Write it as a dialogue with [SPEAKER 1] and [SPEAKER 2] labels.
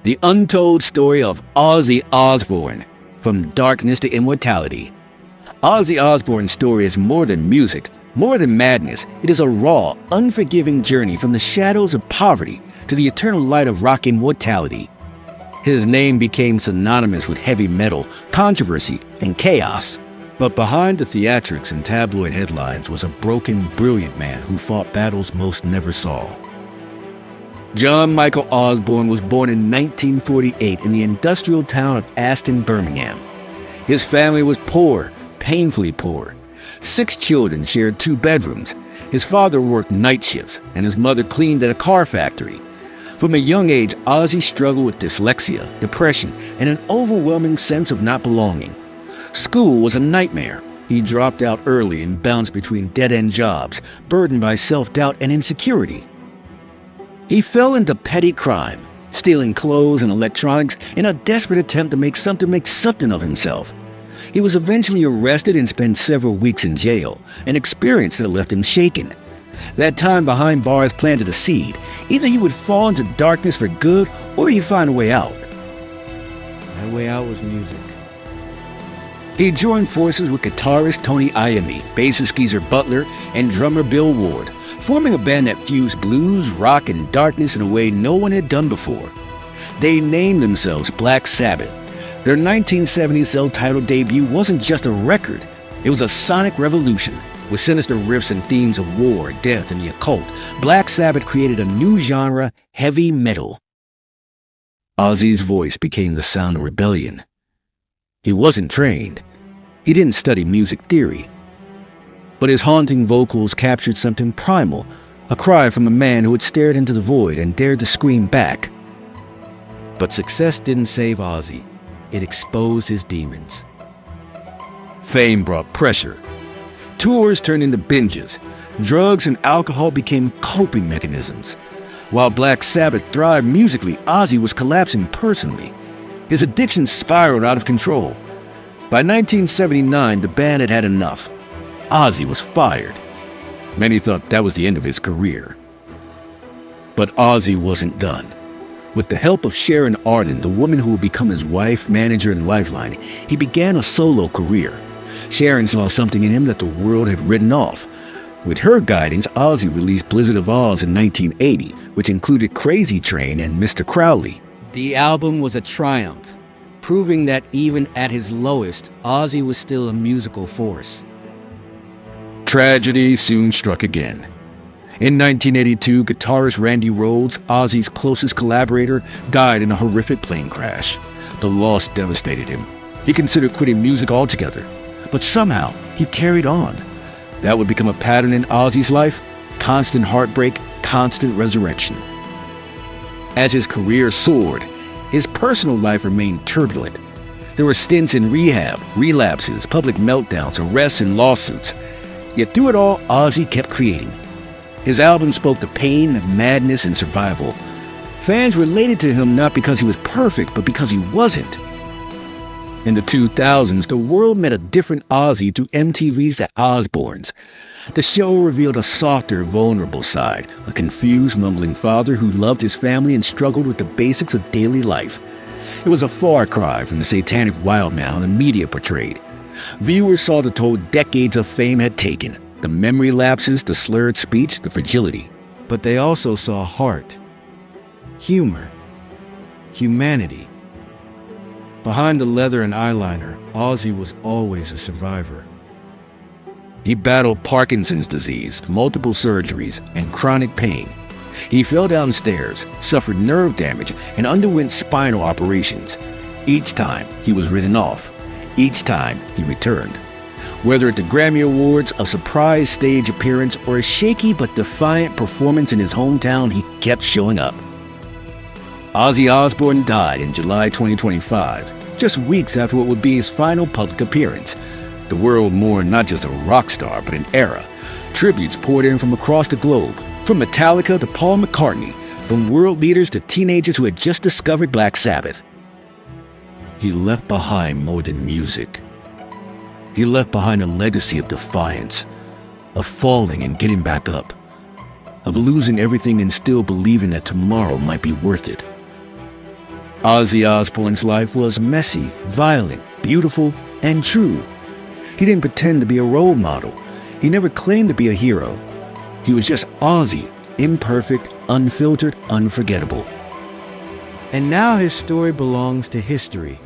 [SPEAKER 1] The untold story of Ozzy Osbourne, from darkness to immortality. Ozzy Osbourne's story is more than music, more than madness. It is a raw, unforgiving journey from the shadows of poverty to the eternal light of rock immortality. His name became synonymous with heavy metal, controversy, and chaos. But behind the theatrics and tabloid headlines was a broken, brilliant man who fought battles most never saw. John Michael Osbourne was born in 1948 in the industrial town of Aston, Birmingham. His family was poor, painfully poor. 6 children shared 2 bedrooms. His father worked night shifts, and his mother cleaned at a car factory. From a young age, Ozzy struggled with dyslexia, depression, and an overwhelming sense of not belonging. School was a nightmare. He dropped out early and bounced between dead-end jobs, burdened by self-doubt and insecurity. He fell into petty crime, stealing clothes and electronics in a desperate attempt to make something of himself. He was eventually arrested and spent several weeks in jail, an experience that left him shaken. That time behind bars planted a seed. Either he would fall into darkness for good, or he'd find a way out. That way out was music. He joined forces with guitarist Tony Iommi, bassist Geezer Butler, and drummer Bill Ward, forming a band that fused blues, rock, and darkness in a way no one had done before. They named themselves Black Sabbath. Their 1970 self-titled debut wasn't just a record, it was a sonic revolution. With sinister riffs and themes of war, death, and the occult, Black Sabbath created a new genre, heavy metal. Ozzy's voice became the sound of rebellion. He wasn't trained. He didn't study music theory. But his haunting vocals captured something primal, a cry from a man who had stared into the void and dared to scream back. But success didn't save Ozzy. It exposed his demons. Fame brought pressure. Tours turned into binges. Drugs and alcohol became coping mechanisms. While Black Sabbath thrived musically, Ozzy was collapsing personally. His addiction spiraled out of control. By 1979, the band had had enough. Ozzy was fired. Many thought that was the end of his career. But Ozzy wasn't done. With the help of Sharon Arden, the woman who would become his wife, manager, and lifeline, he began a solo career. Sharon saw something in him that the world had written off. With her guidance, Ozzy released Blizzard of Ozz in 1980, which included Crazy Train and Mr. Crowley. The album was a triumph, proving that even at his lowest, Ozzy was still a musical force. Tragedy soon struck again. In 1982, guitarist Randy Rhoads, Ozzy's closest collaborator, died in a horrific plane crash. The loss devastated him. He considered quitting music altogether. But somehow, he carried on. That would become a pattern in Ozzy's life: constant heartbreak, constant resurrection. As his career soared, his personal life remained turbulent. There were stints in rehab, relapses, public meltdowns, arrests, and lawsuits. Yet through it all, Ozzy kept creating. His album spoke to pain, madness, and survival. Fans related to him not because he was perfect, but because he wasn't. In the 2000s, the world met a different Ozzy through MTV's The Osbournes. The show revealed a softer, vulnerable side, a confused, mumbling father who loved his family and struggled with the basics of daily life. It was a far cry from the satanic wildman the media portrayed. Viewers saw the toll decades of fame had taken, the memory lapses, the slurred speech, the fragility. But they also saw heart, humor, humanity. Behind the leather and eyeliner, Ozzy was always a survivor. He battled Parkinson's disease, multiple surgeries, and chronic pain. He fell downstairs, suffered nerve damage, and underwent spinal operations. Each time, he was written off. Each time, he returned. Whether at the Grammy Awards, a surprise stage appearance, or a shaky but defiant performance in his hometown, he kept showing up. Ozzy Osbourne died in July 2025, just weeks after what would be his final public appearance. The world mourned not just a rock star, but an era. Tributes poured in from across the globe, from Metallica to Paul McCartney, from world leaders to teenagers who had just discovered Black Sabbath. He left behind more than music. He left behind a legacy of defiance, of falling and getting back up, of losing everything and still believing that tomorrow might be worth it. Ozzy Osbourne's life was messy, violent, beautiful, and true. He didn't pretend to be a role model. He never claimed to be a hero. He was just Ozzy, imperfect, unfiltered, unforgettable. And now his story belongs to history.